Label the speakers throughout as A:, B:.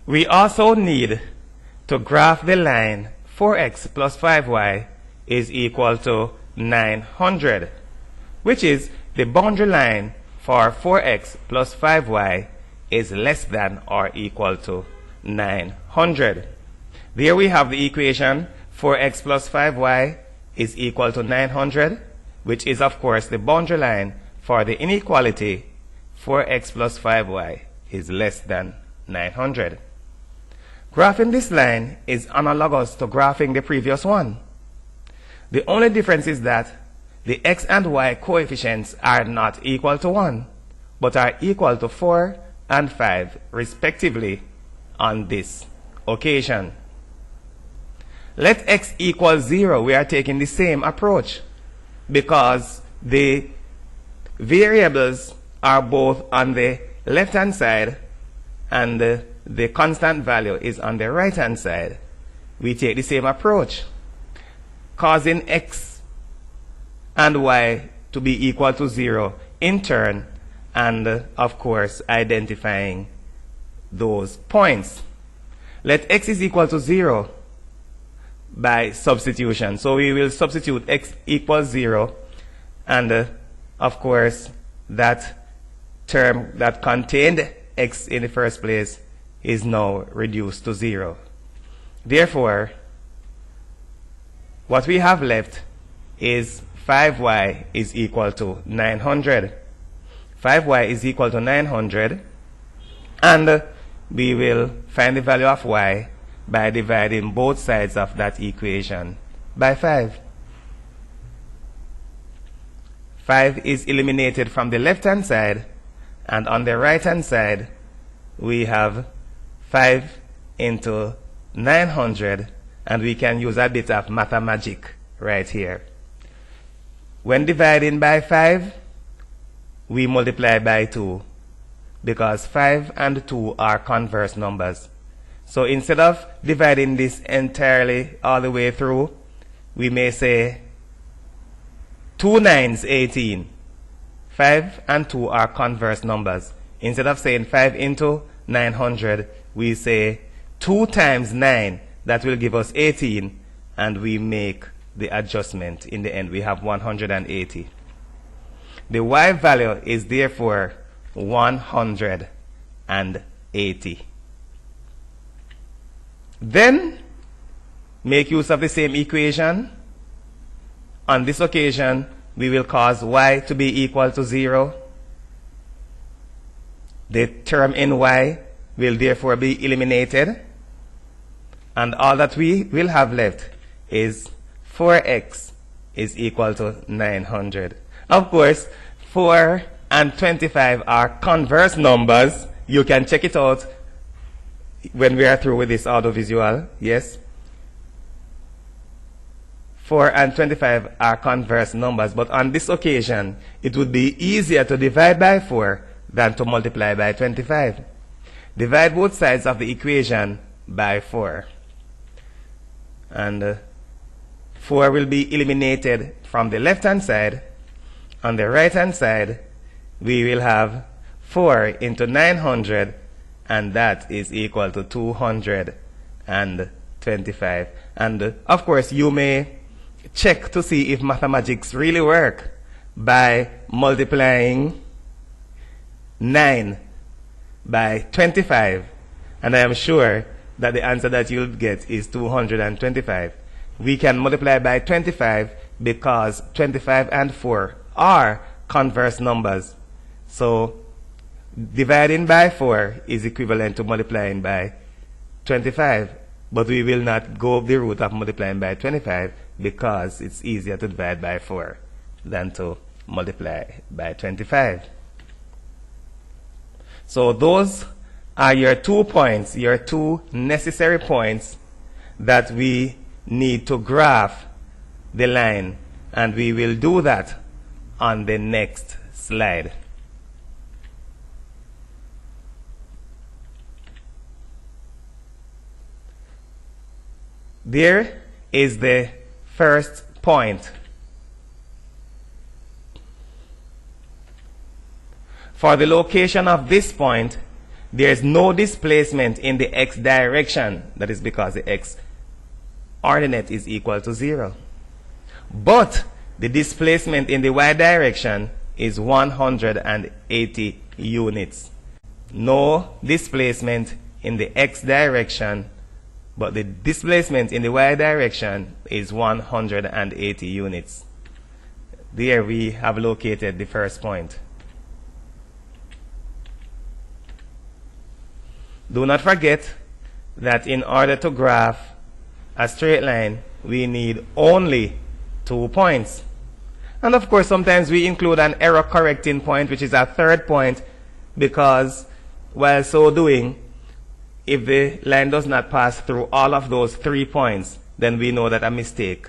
A: We also need to graph the line 4x plus 5y is equal to 900, which is the boundary line for 4x plus 5y is less than or equal to 900. There we have the equation 4x plus 5y is equal to 900, which is of course the boundary line for the inequality 4x plus 5y is less than 900. Graphing this line is analogous to graphing the previous one. The only difference is that the x and y coefficients are not equal to 1, but are equal to 4 and 5 respectively on this occasion. Let x equal 0. We are taking the same approach because the variables are both on the left-hand side and the constant value is on the right-hand side. We take the same approach, causing x and y to be equal to 0 in turn, and of course identifying those points. Let x is equal to 0 by substitution. So we will substitute x equals 0, and of course that term that contained x in the first place is now reduced to 0. Therefore, what we have left is 5y is equal to 900. 5y is equal to 900, and we will find the value of y by dividing both sides of that equation by 5. 5 is eliminated from the left-hand side, and on the right-hand side we have 5 into 900, and we can use a bit of mathemagic right here. When dividing by 5, we multiply by 2 because 5 and 2 are converse numbers. So instead of dividing this entirely all the way through, we may say 2 nines 18. 5 and 2 are converse numbers. Instead of saying 5 into 900, we say 2 times 9. That will give us 18, and we make the adjustment. In the end, we have 180. The y value is therefore 180. Then, make use of the same equation. On this occasion, we will cause y to be equal to 0. The term in y will therefore be eliminated, and all that we will have left is 4x is equal to 900. Of course, 4 and 25 are converse numbers. You can check it out when we are through with this audiovisual. Yes? 4 and 25 are converse numbers, but on this occasion, it would be easier to divide by 4 than to multiply by 25. Divide both sides of the equation by 4. And 4 will be eliminated from the left-hand side. On the right-hand side, we will have 4 into 900, and that is equal to 225. And of course, you may check to see if mathematics really work by multiplying 9 by 25, and I am sure that the answer that you'll get is 225. We can multiply by 25 because 25 and 4 are converse numbers. So dividing by 4 is equivalent to multiplying by 25, but we will not go the route of multiplying by 25 because it's easier to divide by 4 than to multiply by 25. So those are your 2 points, your 2 necessary points that we need to graph the line, and we will do that on the next slide. There is the first point. For the location of this point, there is no displacement in the x direction. That is because the x ordinate is equal to 0. But the displacement in the y direction is 180 units. No displacement in the x direction, but the displacement in the y direction is 180 units. There we have located the first point. Do not forget that in order to graph a straight line, we need only 2 points. And of course, sometimes we include an error correcting point, which is a third point, because while so doing, if the line does not pass through all of those 3 points, then we know that a mistake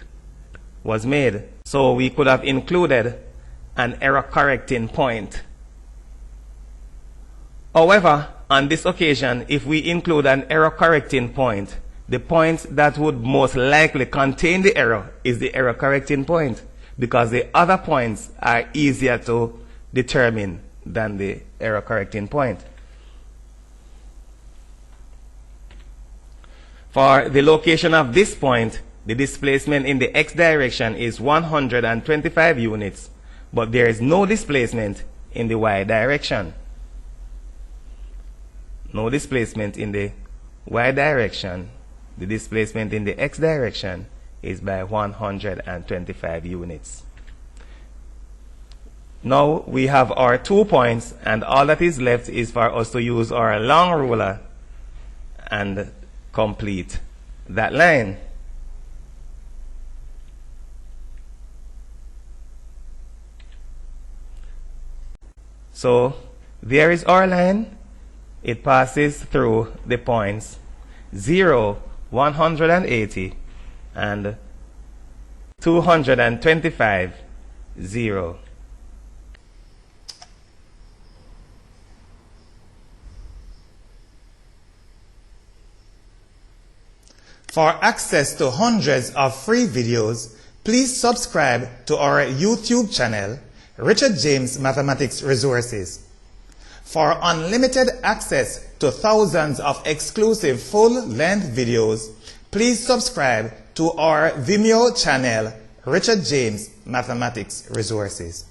A: was made. So we could have included an error correcting point. However, on this occasion, if we include an error correcting point, the point that would most likely contain the error is the error correcting point, because the other points are easier to determine than the error correcting point. For the location of this point, the displacement in the x direction is 125 units, but there is no displacement in the y direction. No displacement in the y direction. The displacement in the x direction is by 125 units. Now we have our 2 points, and all that is left is for us to use our long ruler and complete that line. So there is our line. It passes through the points 0, 180, and 225, 0. For access to hundreds of free videos, please subscribe to our YouTube channel, Richard James Mathematics Resources. For unlimited access to thousands of exclusive full-length videos, please subscribe to our Vimeo channel, Richard James Mathematics Resources.